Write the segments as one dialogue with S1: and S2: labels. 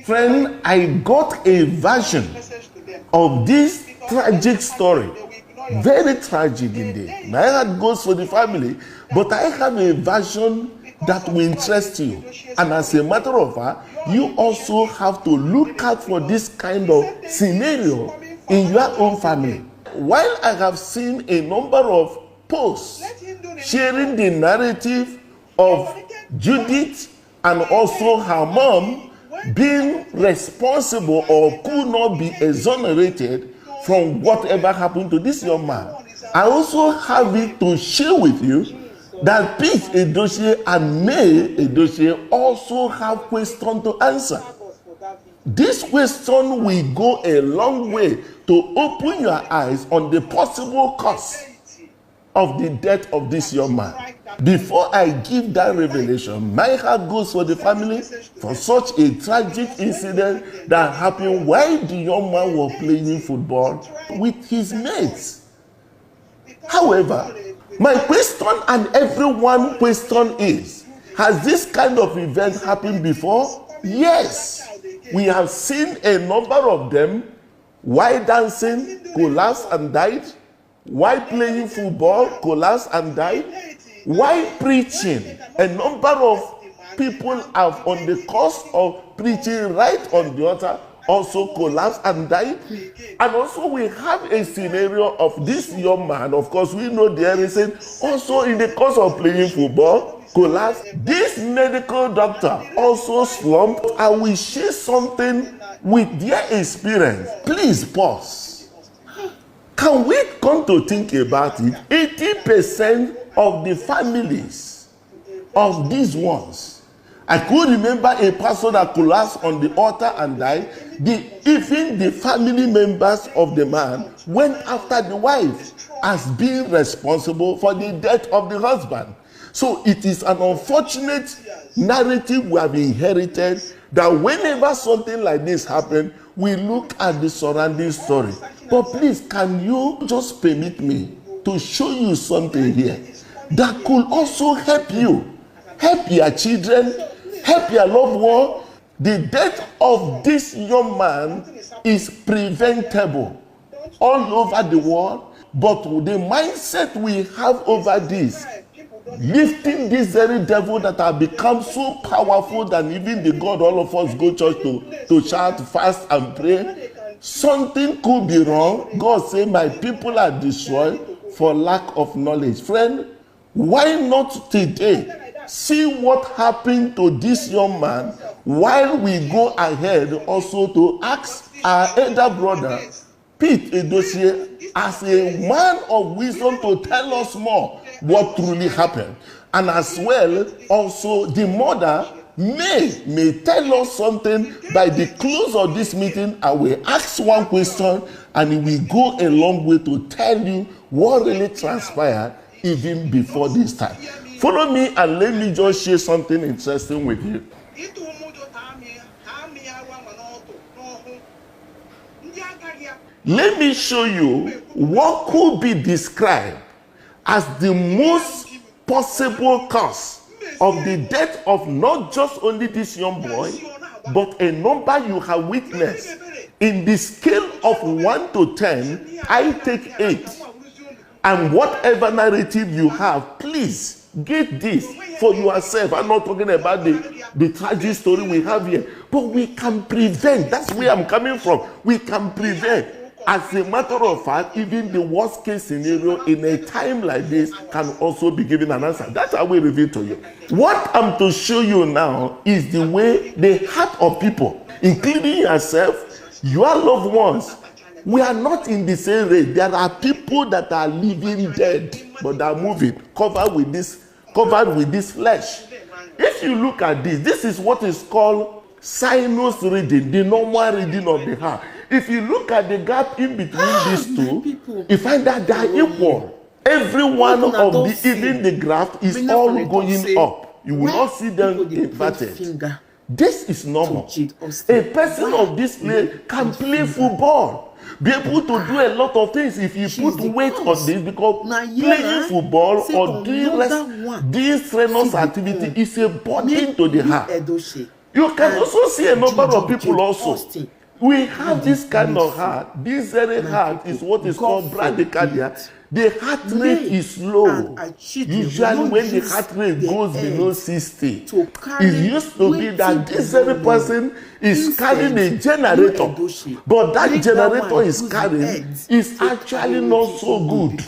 S1: Friend, I got a version of this tragic story. Very tragic indeed. My heart goes for the family, but I have a version that will interest you. And as a matter of fact, you also have to look out for this kind of scenario in your own family. While I have seen a number of posts sharing the narrative of Judith and also her mom being responsible or could not be exonerated from whatever happened to this young man, I also have it to share with you that Pete Edochie and May Edochie also have questions to answer. This question will go a long way to open your eyes on the possible cause of the death of this young man. Before I give that revelation, my heart goes for the family for such a tragic incident that happened while the young man was playing football with his mates. However, my question and everyone's question is, has this kind of event happened before? Yes. We have seen a number of them while dancing, collapsed and died. While playing football, collapsed and died. While preaching, a number of people have on the course of preaching right on the altar also collapsed and died. And also we have a scenario of this young man, of course we know there is also in the course of playing football, collapsed. This medical doctor also slumped. I will share something with their experience. Please pause. Can we come to think about it? 80% of the families of these ones, I could remember a pastor that collapsed on the altar and died. Even the family members of the man went after the wife as being responsible for the death of the husband. So it is an unfortunate narrative we have inherited that whenever something like this happens, we look at the surrounding story. But please, can you just permit me to show you something here that could also help you, help your children, help your loved one? The death of this young man is preventable all over the world, but the mindset we have over this, lifting this very devil that have become so powerful that even the God all of us go church to shout, fast and pray, something could be wrong. God say, my people are destroyed for lack of knowledge. Friend, why not today see what happened to this young man while we go ahead also to ask our elder brother Pete Edochie as a man of wisdom to tell us more what truly happened, and as well also the mother may tell us something by the close of this meeting. I will ask one question and it will go a long way to tell you what really transpired even before this time. Follow me and let me just share something interesting with you. Let me show you what could be described as the most possible cause of the death of not just only this young boy, but a number you have witnessed. In the scale of 1 to 10, I take 8. And whatever narrative you have, please get this for yourself. I'm not talking about the tragic story we have here, but we can prevent. That's where I'm coming from. We can prevent. As a matter of fact, even the worst case scenario in a time like this can also be given an answer. That's how we reveal to you. What I'm to show you now is the way the heart of people, including yourself, your loved ones, we are not in the same rate. There are people that are living dead, but they are moving, covered with this flesh. If you look at this is what is called sinus reading, the normal reading of the heart. If you look at the gap in between these two, you find that they are equal. Every one of even the graph is all going up. You will not see them inverted. This is normal. A person of this place can play football, be able to do a lot of things if you put weight on this, because playing football or doing strenuous activity is a burden to the heart. You can also see a number of people also. We have this kind of heart. This very heart is what is called bradycardia. The heart rate is low. Usually when the heart rate goes below 60, it used to be that this very person is carrying a generator, but that generator is carrying is actually not so good.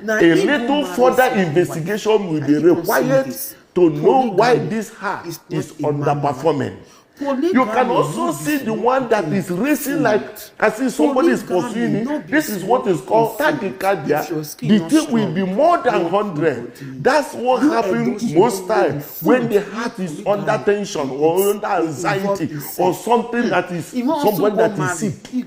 S1: A little further investigation will be required to know why this heart is underperforming. You can also see the one that is racing like as if somebody is pursuing it. This is what is called tachycardia. The thing will be more than 100. That's what happens most times when the heart is under tension or under anxiety or something that is someone that is sick.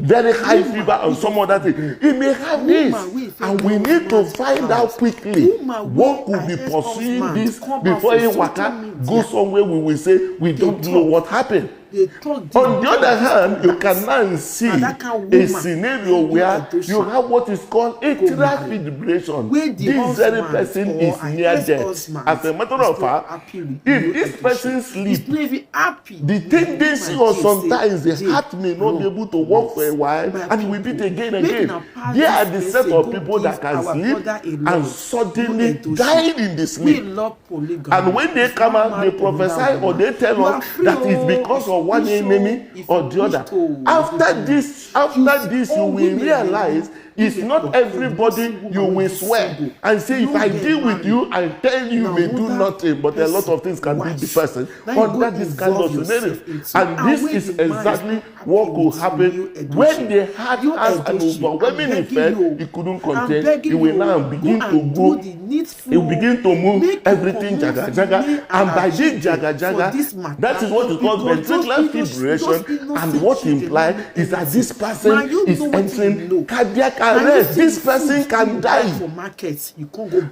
S1: Very high fever or some other thing. He may have this, and we need to find out quickly what could be pursuing this before a waka goes somewhere. We will say we don't know what happened. On the other hand, you can now see a scenario where you have what is called atrial fibrillation. This very person is near death. As a matter of fact, if this person sleeps, the tendency or sometimes the heart may not be able to work for a while and will beat again and again. There are the set of people that can sleep and suddenly die in the sleep. And when they come out, they prophesy or they tell us that it's because of one enemy or the other. After this, you will realize it's not everybody you will swear and say, if I deal with you, I tell you may do nothing, but a lot of things can be the person under this kind of scenario. And this is exactly what could happen when the heart has an overwhelming effect. It couldn't contain. It will now begin to go. It will begin to move everything jaga jaga, and by this jaga jaga, that is what is called ventricular fibrillation. And what implies is that this person is entering cardiac arrest. This person can die.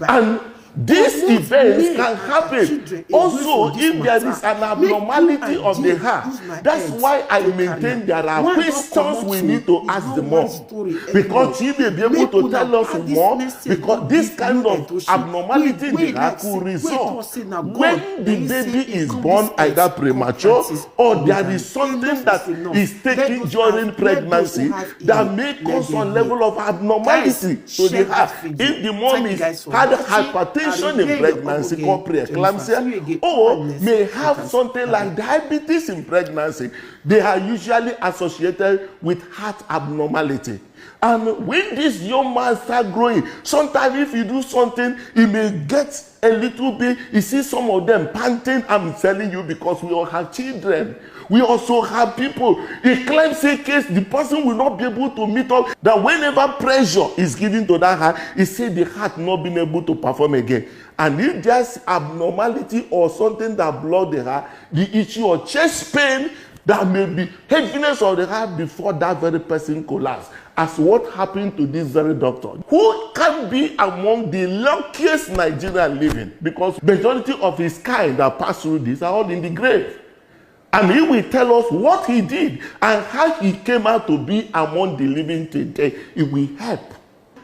S1: And these events can happen also if there is an abnormality of the heart. That's why I maintain there are questions we need to ask the mom, because she may be able to tell us more, because this kind of abnormality in the heart could result when the baby is born either premature or there is something that is taken during pregnancy that may cause some level of abnormality to the heart. If the mom had hypertension in pregnancy called preeclampsia, or may have something like diabetes in pregnancy, they are usually associated with heart abnormality. And when this young man start growing, sometimes if you do something, he may get a little bit. You see some of them panting. I'm telling you, because we all have children. We also have people. In Clemson case, the person will not be able to meet up. That whenever pressure is given to that heart, he said the heart not being able to perform again. And if there's abnormality or something that blocked the heart, the issue of chest pain, there may be heaviness of the heart before that very person collapses. As what happened to this very doctor, who can be among the luckiest Nigerian living, because majority of his kind that pass through this are all in the grave. And he will tell us what he did and how he came out to be among the living today. It will help.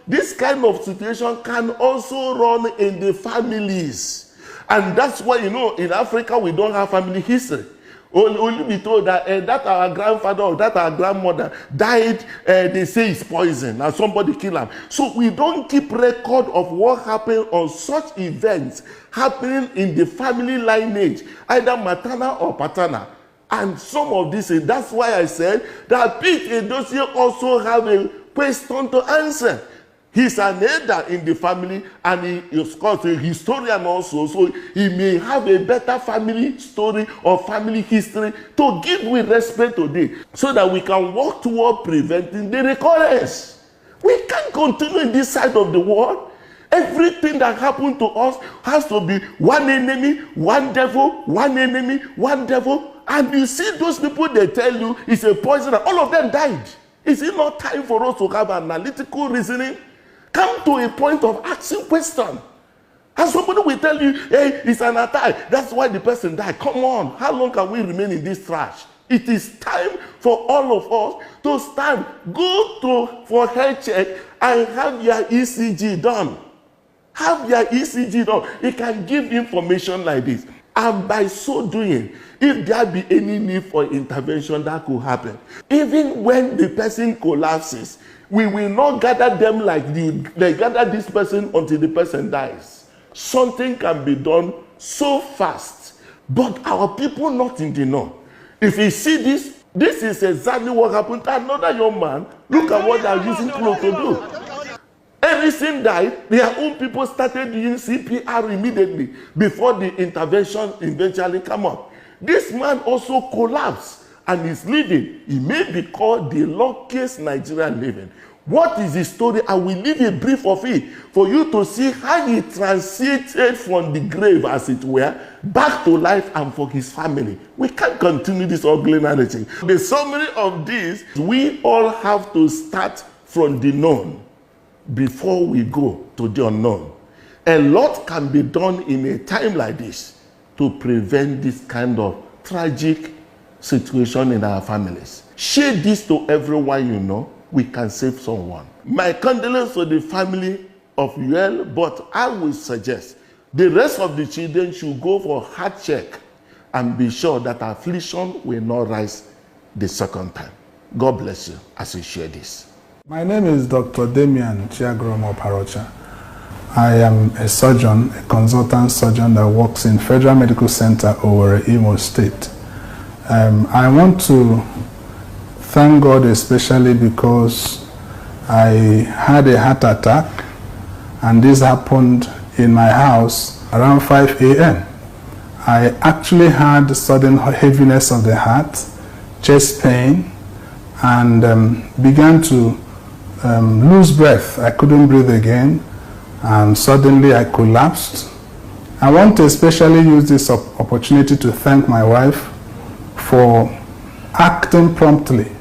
S1: This kind of situation can also run in the families. And that's why, in Africa, we don't have family history. Only be told that that our grandfather or that our grandmother died, they say it's poison and somebody killed him. So we don't keep record of what happened on such events happening in the family lineage, either maternal or paternal. And some of these things, that's why I said that Pete Edochie also have a question to answer. He's an elder in the family, and he is called a historian also, so he may have a better family story or family history to give with respect today, so that we can work toward preventing the recurrence. We can't continue in this side of the world. Everything that happened to us has to be one enemy, one devil, one enemy, one devil. And you see those people, they tell you it's a poison, and all of them died. Is it not time for us to have analytical reasoning? Come to a point of asking question And somebody will tell you, hey, it's an attack. That's why the person died. Come on. How long can we remain in this trash? It is time for all of us to stand. Go for health check and have your ECG done. Have your ECG done. It can give information like this. And by so doing, if there be any need for intervention, that could happen. Even when the person collapses, we will not gather them like they gather this person until the person dies. Something can be done so fast. But our people not in the know. If you see this, this is exactly what happened to another young man. Look at what they are using clothes to do. Everything died. Their own people started doing CPR immediately before the intervention eventually came up. This man also collapsed and is living. He may be called the luckiest Nigerian living. What is the story? I will leave a brief of it for you to see how he transited from the grave, as it were, back to life and for his family. We can't continue this ugly narrative. The summary of this, we all have to start from the known before we go to the unknown. A lot can be done in a time like this to prevent this kind of tragic situation in our families. Share this to everyone you know. We can save someone. My condolences to the family of Yuel, but I will suggest the rest of the children should go for heart check and be sure that affliction will not rise the second time. God bless you as you share this.
S2: My name is Dr. Damian Chiagromo Parocha. I am a surgeon, a consultant surgeon that works in Federal Medical Center over Imo State. I want to thank God especially because I had a heart attack, and this happened in my house around 5 a.m. I actually had sudden heaviness of the heart, chest pain, and began to lose breath. I couldn't breathe again, and suddenly I collapsed. I want to especially use this opportunity to thank my wife for acting promptly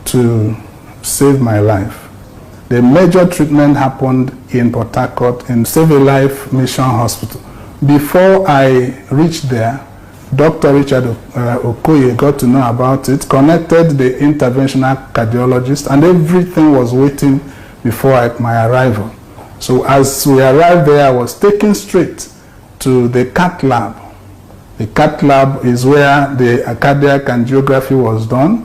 S2: to save my life. The major treatment happened in Port Harcourt in Save a Life Mission Hospital. Before I reached there, Dr. Richard Okoye got to know about it, connected the interventional cardiologist, and everything was waiting before my arrival. So as we arrived there, I was taken straight to the cath lab. The cath lab is where the cardiac angiography was done.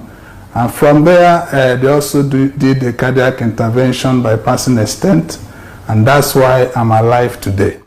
S2: And from there, they also did a cardiac intervention by passing a stent, and that's why I'm alive today.